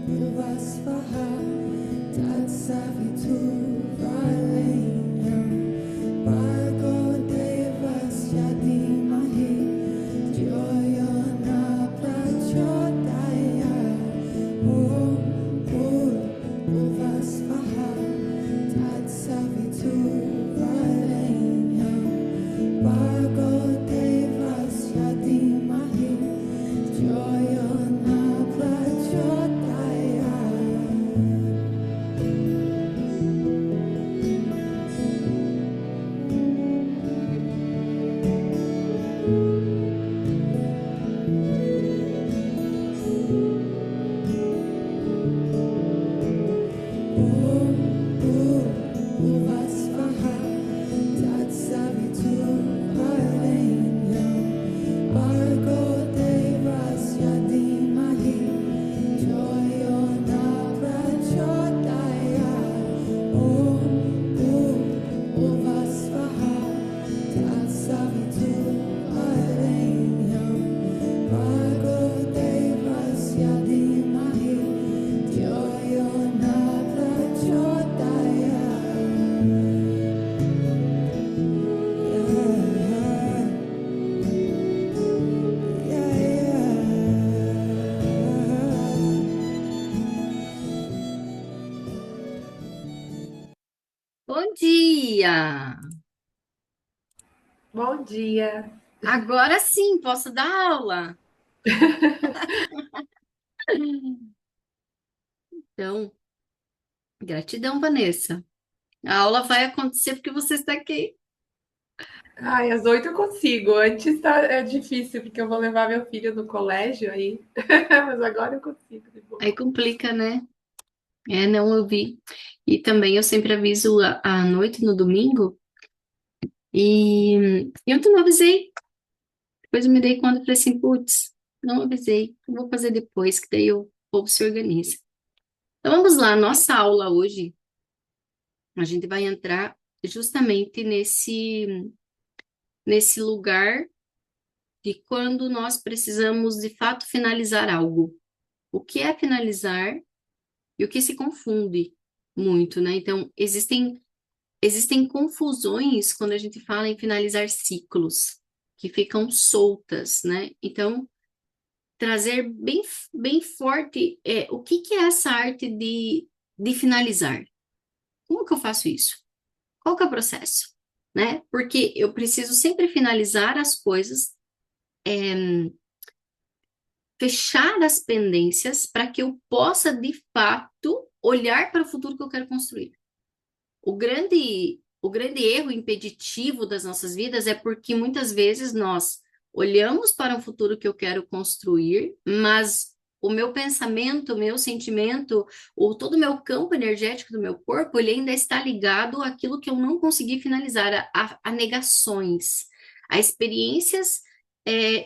Du was verharrt, als Servitur valenya. Pago devas yadimahi, Joyona prachodaya. Du was verharrt, als Servitur valenya. Pago devas yadimahi, Joyona prachodaya. Was verharrt, als Servitur valenya. Pago devas yadimahi, Joyona prachodaya. Was verharrt, als Servitur valenya. Pago devas yadimahi, Joyona prachodaya. Bom dia! Bom dia. Agora sim, posso dar aula. Então, gratidão, Vanessa. A aula vai acontecer porque você está aqui. Ai, às 8 eu consigo. Antes tá, é difícil, porque eu vou levar meu filho no colégio aí. Mas agora eu consigo, de boa. Aí complica, né? É, não, eu vi. E também eu sempre aviso à noite no domingo. E ontem não avisei. Depois eu me dei conta e falei assim, putz, não avisei. Eu vou fazer depois, que daí o povo se organiza. Então vamos lá, nossa aula hoje, a gente vai entrar justamente nesse lugar de quando nós precisamos de fato finalizar algo. O que é finalizar e o que se confunde muito, né? Então, existem confusões quando a gente fala em finalizar ciclos, que ficam soltas, né? Então, trazer bem forte o que que é essa arte de finalizar? Como que eu faço isso? Qual que é o processo? Né? Porque eu preciso sempre finalizar as coisas, fechar as pendências para que eu possa, de fato, olhar para o futuro que eu quero construir. O grande erro impeditivo das nossas vidas é porque muitas vezes nós olhamos para um futuro que eu quero construir, mas o meu pensamento, o meu sentimento, ou todo o meu campo energético do meu corpo, ele ainda está ligado àquilo que eu não consegui finalizar, a negações, a experiências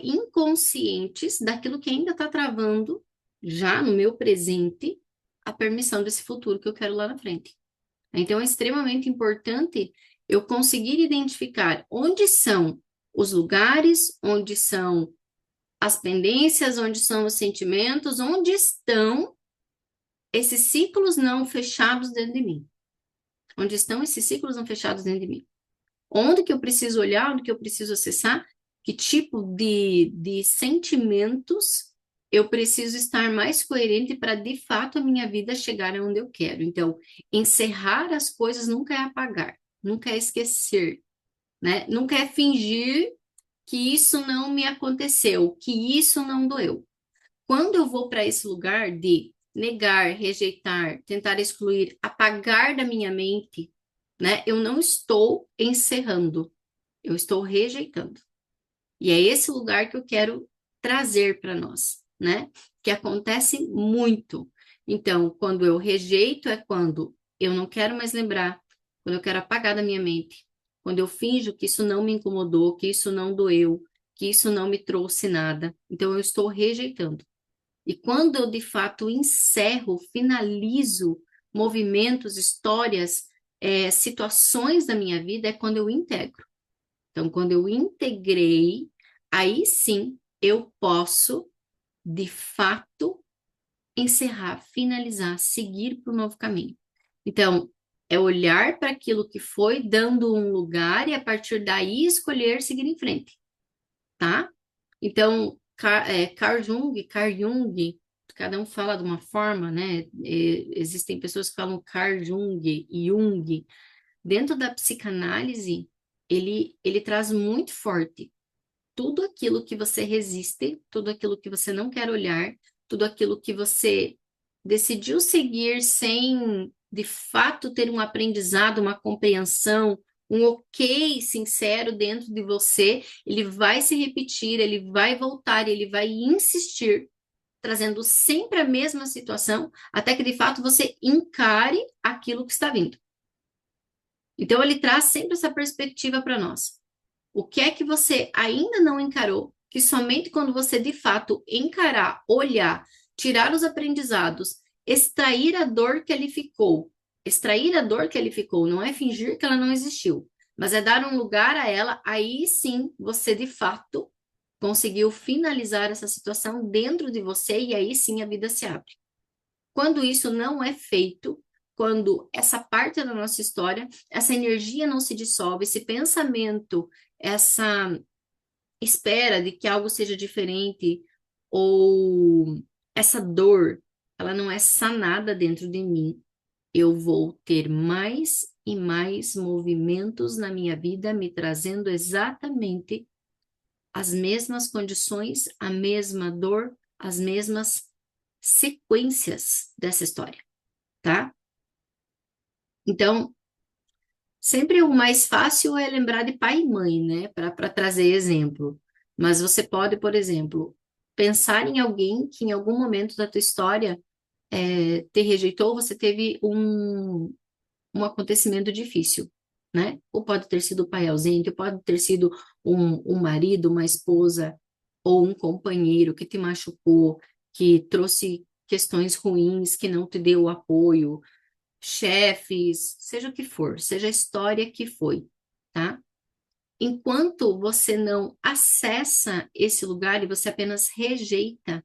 inconscientes daquilo que ainda está travando, já no meu presente, a permissão desse futuro que eu quero lá na frente. Então, é extremamente importante eu conseguir identificar onde são os lugares, onde são as pendências, onde são os sentimentos, onde estão esses ciclos não fechados dentro de mim. Onde estão esses ciclos não fechados dentro de mim? Onde que eu preciso olhar, onde que eu preciso acessar, que tipo de sentimentos eu preciso estar mais coerente para, de fato, a minha vida chegar aonde eu quero. Então, encerrar as coisas nunca é apagar, nunca é esquecer, né? Nunca é fingir que isso não me aconteceu, que isso não doeu. Quando eu vou para esse lugar de negar, rejeitar, tentar excluir, apagar da minha mente, né? Eu não estou encerrando, eu estou rejeitando. E é esse lugar que eu quero trazer para nós, né? Que acontece muito. Então, quando eu rejeito é quando eu não quero mais lembrar, quando eu quero apagar da minha mente, quando eu finjo que isso não me incomodou, que isso não doeu, que isso não me trouxe nada. Então, eu estou rejeitando. E quando eu, de fato, encerro, finalizo movimentos, histórias, situações da minha vida, é quando eu integro. Então, quando eu integrei, aí sim eu posso, de fato, encerrar, finalizar, seguir para o novo caminho. Então, é olhar para aquilo que foi, dando um lugar e a partir daí escolher seguir em frente, tá? Então, Carl Jung, cada um fala de uma forma, né? Existem pessoas que falam Carl Jung e Jung. Dentro da psicanálise, ele traz muito forte tudo aquilo que você resiste, tudo aquilo que você não quer olhar, tudo aquilo que você decidiu seguir sem, de fato, ter um aprendizado, uma compreensão, um ok sincero dentro de você, ele vai se repetir, ele vai voltar, ele vai insistir, trazendo sempre a mesma situação, até que, de fato, você encare aquilo que está vindo. Então, ele traz sempre essa perspectiva para nós. O que é que você ainda não encarou, que somente quando você de fato encarar, olhar, tirar os aprendizados, extrair a dor que ali ficou. Extrair a dor que ali ficou, não é fingir que ela não existiu, mas é dar um lugar a ela, aí sim você de fato conseguiu finalizar essa situação dentro de você e aí sim a vida se abre. Quando isso não é feito, quando essa parte da nossa história, essa energia não se dissolve, esse pensamento, essa espera de que algo seja diferente, ou essa dor, ela não é sanada dentro de mim, eu vou ter mais e mais movimentos na minha vida me trazendo exatamente as mesmas condições, a mesma dor, as mesmas sequências dessa história, tá? Então, sempre o mais fácil é lembrar de pai e mãe, né, para trazer exemplo. Mas você pode, por exemplo, pensar em alguém que em algum momento da tua história te rejeitou, você teve um acontecimento difícil, né? Ou pode ter sido o pai ausente, ou pode ter sido um marido, uma esposa, ou um companheiro que te machucou, que trouxe questões ruins, que não te deu apoio, chefes, seja o que for, seja a história que foi, tá? Enquanto você não acessa esse lugar e você apenas rejeita,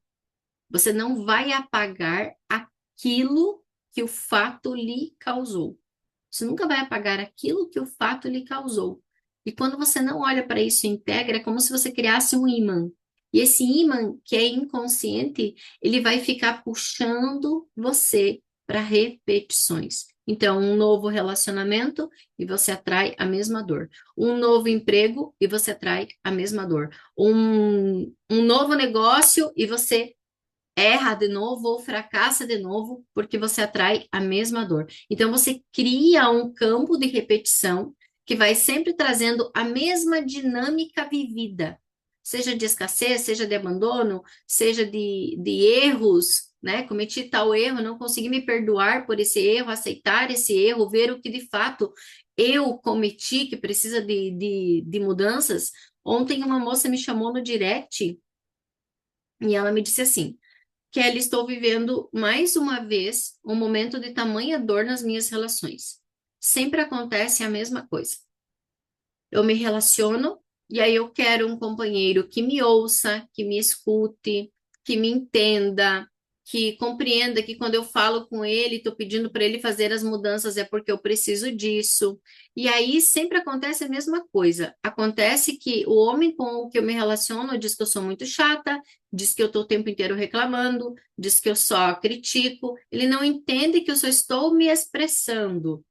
você não vai apagar aquilo que o fato lhe causou. Você nunca vai apagar aquilo que o fato lhe causou. E quando você não olha para isso e integra, é como se você criasse um ímã. E esse ímã, que é inconsciente, ele vai ficar puxando você para repetições. Então, um novo relacionamento e você atrai a mesma dor. Um novo emprego e você atrai a mesma dor. Um novo negócio e você erra de novo ou fracassa de novo porque você atrai a mesma dor. Então você cria um campo de repetição que vai sempre trazendo a mesma dinâmica vivida, seja de escassez, seja de abandono, seja de erros, né? Cometi tal erro, não consegui me perdoar por esse erro, aceitar esse erro, ver o que de fato eu cometi que precisa de mudanças. Ontem uma moça me chamou no direct e ela me disse assim: Kelly, estou vivendo mais uma vez um momento de tamanha dor nas minhas relações. Sempre acontece a mesma coisa. Eu me relaciono e aí eu quero um companheiro que me ouça, que me escute, que me entenda, que compreenda que quando eu falo com ele, estou pedindo para ele fazer as mudanças é porque eu preciso disso. E aí sempre acontece a mesma coisa. Acontece que o homem com o que eu me relaciono diz que eu sou muito chata, diz que eu estou o tempo inteiro reclamando, diz que eu só critico. Ele não entende que eu só estou me expressando.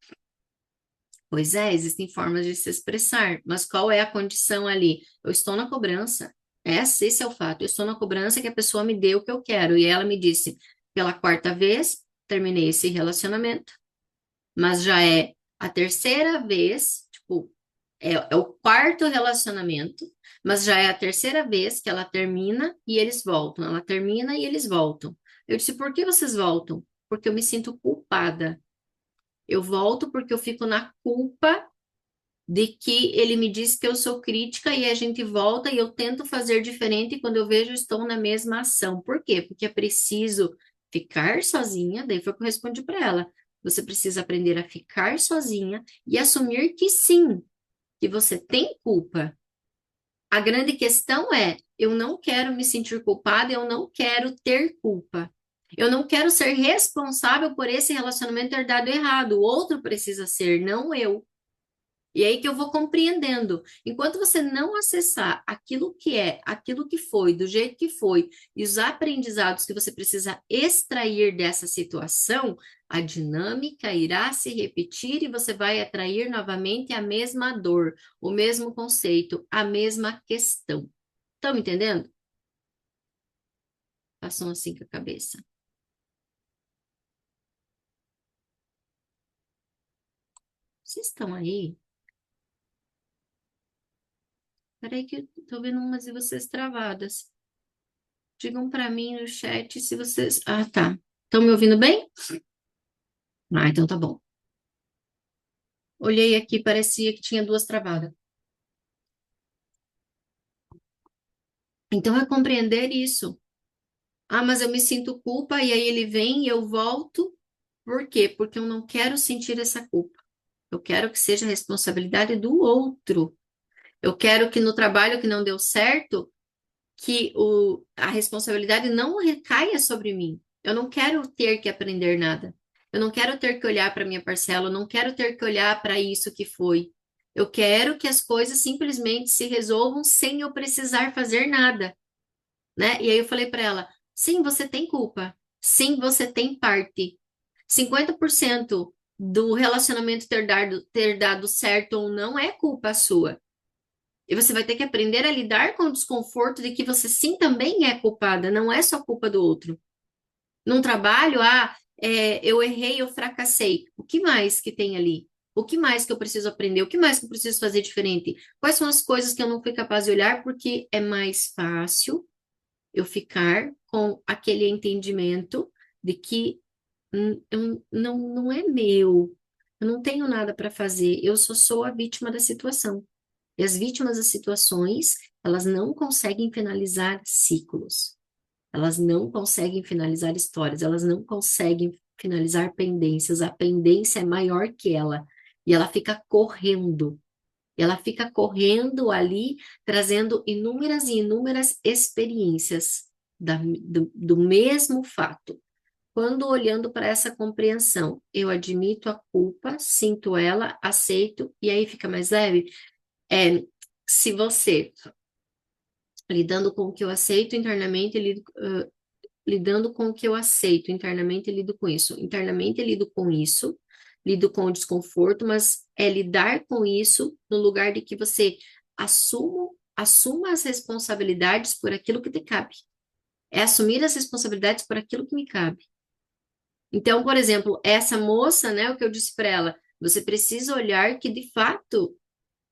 Pois é, existem formas de se expressar, mas qual é a condição ali? Eu estou na cobrança. Esse é o fato. Eu estou na cobrança que a pessoa me dê o que eu quero. E ela me disse, pela quarta vez, terminei esse relacionamento, mas já é a terceira vez, tipo, é o quarto relacionamento, mas já é a terceira vez que ela termina e eles voltam. Ela termina e eles voltam. Eu disse, por que vocês voltam? Porque eu me sinto culpada. Eu volto porque eu fico na culpa de que ele me diz que eu sou crítica e a gente volta e eu tento fazer diferente e quando eu vejo estou na mesma ação. Por quê? Porque é preciso ficar sozinha, daí foi o que eu respondi para ela. Você precisa aprender a ficar sozinha e assumir que sim, que você tem culpa. A grande questão é, eu não quero me sentir culpada, eu não quero ter culpa. Eu não quero ser responsável por esse relacionamento ter dado errado. O outro precisa ser, não eu. E aí que eu vou compreendendo. Enquanto você não acessar aquilo que é, aquilo que foi, do jeito que foi, e os aprendizados que você precisa extrair dessa situação, a dinâmica irá se repetir e você vai atrair novamente a mesma dor, o mesmo conceito, a mesma questão. Estão entendendo? Façam assim com a cabeça. Vocês estão aí? Peraí que eu tô vendo umas de vocês travadas. Digam para mim no chat se vocês. Ah, tá. Estão me ouvindo bem? Ah, então tá bom. Olhei aqui, parecia que tinha duas travadas. Então é compreender isso. Ah, mas eu me sinto culpa e aí ele vem e eu volto. Por quê? Porque eu não quero sentir essa culpa. Eu quero que seja responsabilidade do outro. Eu quero que no trabalho que não deu certo, a responsabilidade não recaia sobre mim. Eu não quero ter que aprender nada. Eu não quero ter que olhar para minha parcela, eu não quero ter que olhar para isso que foi. Eu quero que as coisas simplesmente se resolvam sem eu precisar fazer nada, né? E aí eu falei para ela: sim, você tem culpa. Sim, você tem parte. 50% do relacionamento ter dado certo ou não é culpa sua. E você vai ter que aprender a lidar com o desconforto de que você sim também é culpada, não é só culpa do outro. Num trabalho, eu errei, eu fracassei. O que mais que tem ali? O que mais que eu preciso aprender? O que mais que eu preciso fazer diferente? Quais são as coisas que eu não fui capaz de olhar? Porque é mais fácil eu ficar com aquele entendimento de que não é meu, eu não tenho nada para fazer, eu só sou a vítima da situação. E as vítimas das situações, elas não conseguem finalizar ciclos, elas não conseguem finalizar histórias, elas não conseguem finalizar pendências. A pendência é maior que ela, e ela fica correndo ali, trazendo inúmeras e inúmeras experiências do mesmo fato. Quando olhando para essa compreensão, eu admito a culpa, sinto ela, aceito, e aí fica mais leve. Se você, lidando com o que eu aceito internamente, lidando com o que eu aceito internamente, lido com isso. Internamente, lido com isso, lido com o desconforto, mas é lidar com isso no lugar de que você assuma as responsabilidades por aquilo que te cabe. É assumir as responsabilidades por aquilo que me cabe. Então, por exemplo, essa moça, né, o que eu disse para ela, você precisa olhar que, de fato,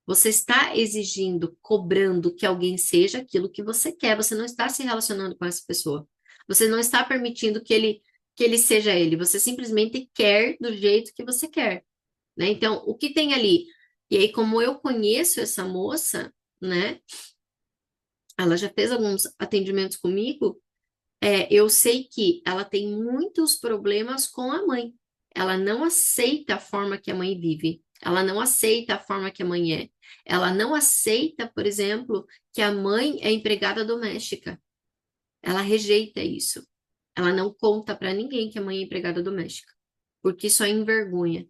você está exigindo, cobrando que alguém seja aquilo que você quer. Você não está se relacionando com essa pessoa. Você não está permitindo que ele seja ele. Você simplesmente quer do jeito que você quer, né? Então, o que tem ali? E aí, como eu conheço essa moça, né? Ela já fez alguns atendimentos comigo. Eu sei que ela tem muitos problemas com a mãe. Ela não aceita a forma que a mãe vive. Ela não aceita a forma que a mãe é. Ela não aceita, por exemplo, que a mãe é empregada doméstica. Ela rejeita isso. Ela não conta para ninguém que a mãe é empregada doméstica, porque isso a envergonha,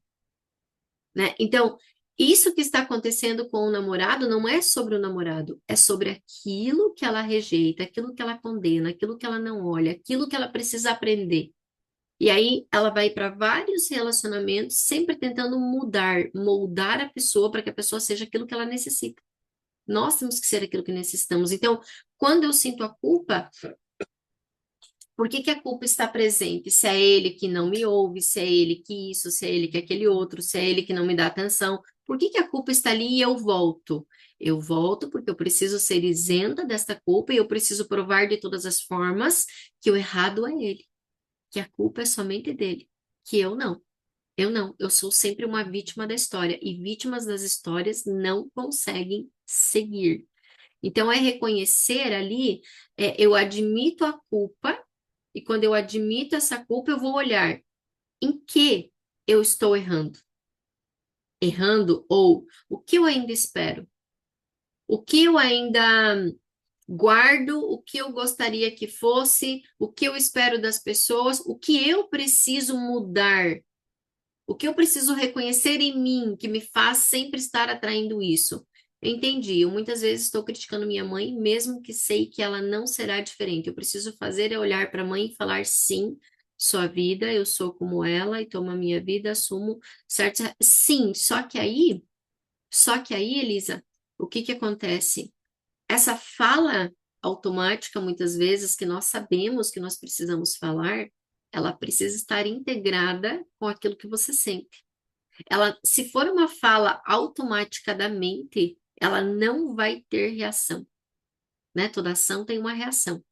né? Então, isso que está acontecendo com o namorado não é sobre o namorado, é sobre aquilo que ela rejeita, aquilo que ela condena, aquilo que ela não olha, aquilo que ela precisa aprender. E aí ela vai para vários relacionamentos, sempre tentando mudar, moldar a pessoa para que a pessoa seja aquilo que ela necessita. Nós temos que ser aquilo que necessitamos. Então, quando eu sinto a culpa, por que que a culpa está presente? Se é ele que não me ouve, se é ele que isso, se é ele que aquele outro, se é ele que não me dá atenção. Por que que a culpa está ali e eu volto? Eu volto porque eu preciso ser isenta desta culpa e eu preciso provar de todas as formas que o errado é ele, que a culpa é somente dele, que eu não. Eu não, eu sou sempre uma vítima da história e vítimas das histórias não conseguem seguir. Então, é reconhecer ali, eu admito a culpa, e quando eu admito essa culpa, eu vou olhar em que eu estou errando. Errando, ou o que eu ainda espero, o que eu ainda guardo, o que eu gostaria que fosse, o que eu espero das pessoas, o que eu preciso mudar, o que eu preciso reconhecer em mim que me faz sempre estar atraindo isso. Eu entendi. Eu muitas vezes estou criticando minha mãe, mesmo que sei que ela não será diferente. Eu preciso fazer é olhar para a mãe e falar sim, sua vida, eu sou como ela e tomo a minha vida, assumo certo. Sim, só que aí, Elisa, o que que acontece? Essa fala automática, muitas vezes, que nós sabemos que nós precisamos falar, ela precisa estar integrada com aquilo que você sente. Ela, se for uma fala automática da mente, ela não vai ter reação, né? Toda ação tem uma reação.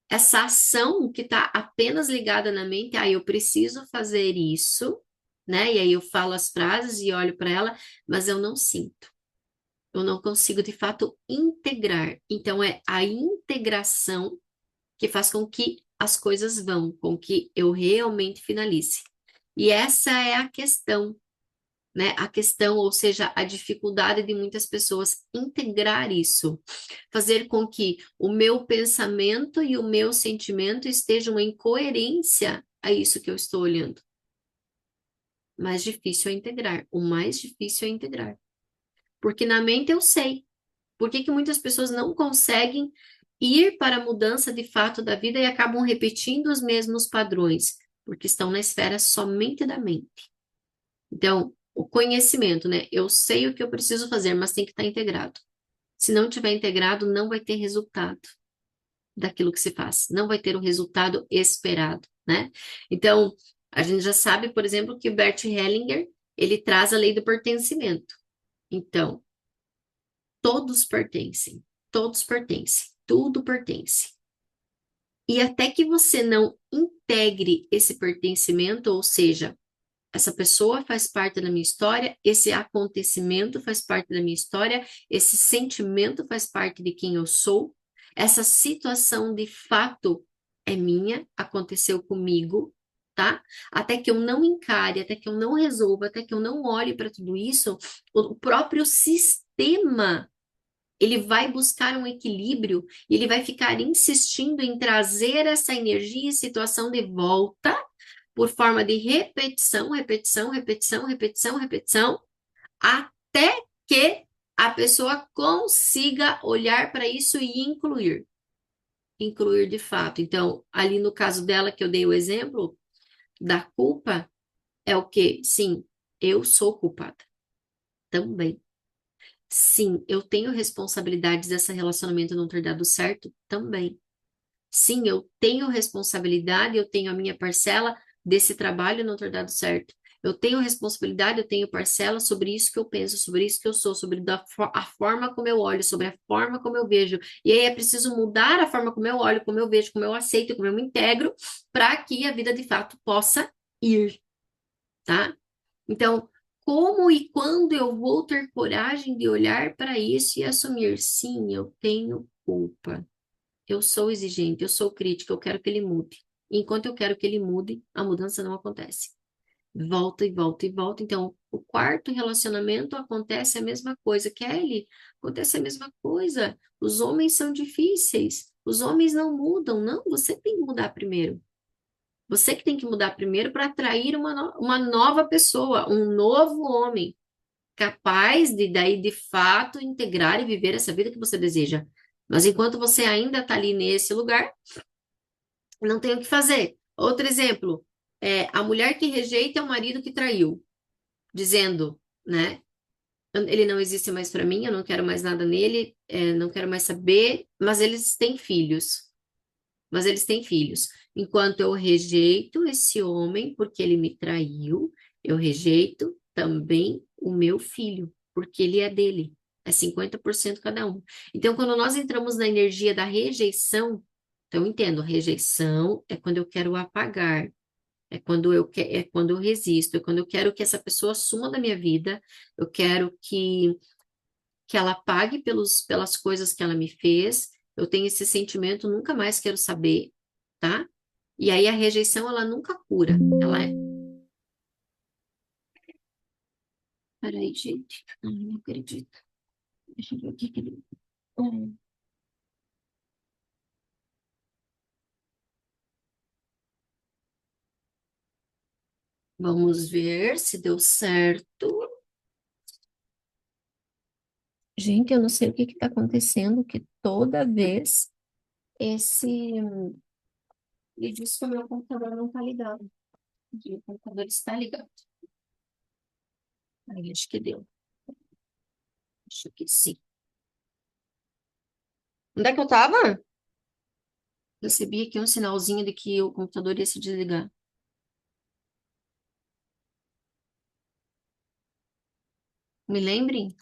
Essa ação que está apenas ligada na mente, eu preciso fazer isso, né? E aí eu falo as frases e olho para ela, mas eu não sinto. Eu não consigo, de fato, integrar. Então, é a integração que faz com que as coisas vão, com que eu realmente finalize. E essa é a questão, né? A questão, ou seja, a dificuldade de muitas pessoas integrar isso, fazer com que o meu pensamento e o meu sentimento estejam em coerência a isso que eu estou olhando. Mais difícil é integrar. O mais difícil é integrar. Porque na mente eu sei. Por que que muitas pessoas não conseguem ir para a mudança de fato da vida e acabam repetindo os mesmos padrões? Porque estão na esfera somente da mente. Então, o conhecimento, né? Eu sei o que eu preciso fazer, mas tem que estar integrado. Se não tiver integrado, não vai ter resultado daquilo que se faz. Não vai ter o resultado esperado, né? Então, a gente já sabe, por exemplo, que o Bert Hellinger, ele traz a lei do pertencimento. Então, todos pertencem, tudo pertence. E até que você não integre esse pertencimento, ou seja, essa pessoa faz parte da minha história, esse acontecimento faz parte da minha história, esse sentimento faz parte de quem eu sou, essa situação de fato é minha, aconteceu comigo, tá? Até que eu não encare, até que eu não resolva, até que eu não olhe para tudo isso, o próprio sistema ele vai buscar um equilíbrio e ele vai ficar insistindo em trazer essa energia e situação de volta por forma de repetição, repetição, repetição, repetição, repetição, até que a pessoa consiga olhar para isso e incluir. Incluir de fato. Então, ali no caso dela, que eu dei o exemplo da culpa, é o quê? Sim, eu sou culpada também. Sim, eu tenho responsabilidades desse relacionamento não ter dado certo também. Sim, eu tenho responsabilidade, eu tenho a minha parcela desse trabalho não ter dado certo. Eu tenho responsabilidade, eu tenho parcela sobre isso que eu penso, sobre isso que eu sou, sobre a forma como eu olho, sobre a forma como eu vejo. E aí é preciso mudar a forma como eu olho, como eu vejo, como eu aceito, como eu me integro, para que a vida de fato possa ir, tá? Então, como e quando eu vou ter coragem de olhar para isso e assumir, sim, eu tenho culpa. Eu sou exigente, eu sou crítica, eu quero que ele mude. Enquanto eu quero que ele mude, a mudança não acontece. Volta e volta e volta. Então, o quarto relacionamento acontece a mesma coisa. Kelly, acontece a mesma coisa. Os homens são difíceis. Os homens não mudam. Não, você tem que mudar primeiro. Você que tem que mudar primeiro para atrair uma nova pessoa, um novo homem, capaz de daí de fato integrar e viver essa vida que você deseja. Mas enquanto você ainda está ali nesse lugar, não tem o que fazer. Outro exemplo, a mulher que rejeita é o marido que traiu, dizendo, né? Ele não existe mais para mim, eu não quero mais nada nele, não quero mais saber, mas eles têm filhos. Mas eles têm filhos. Enquanto eu rejeito esse homem porque ele me traiu, eu rejeito também o meu filho. porque ele é dele. É 50% cada um. Então, quando nós entramos na energia da rejeição, então eu entendo, rejeição é quando eu quero apagar, é quando eu resisto, é quando eu quero que essa pessoa suma da minha vida, eu quero que ela pague pelas coisas que ela me fez, eu tenho esse sentimento, nunca mais quero saber, tá? E aí a rejeição, ela nunca cura, ela é... Peraí, gente, ai, não acredito. Deixa eu ver o que que ele... Vamos ver se deu certo. Gente, eu não sei o que está acontecendo, que toda vez esse... Ele disse que o meu computador não está ligado. E o computador está ligado. Aí, acho que deu. Acho que sim. Onde é que eu estava? Recebi aqui um sinalzinho de que o computador ia se desligar. Me lembrem?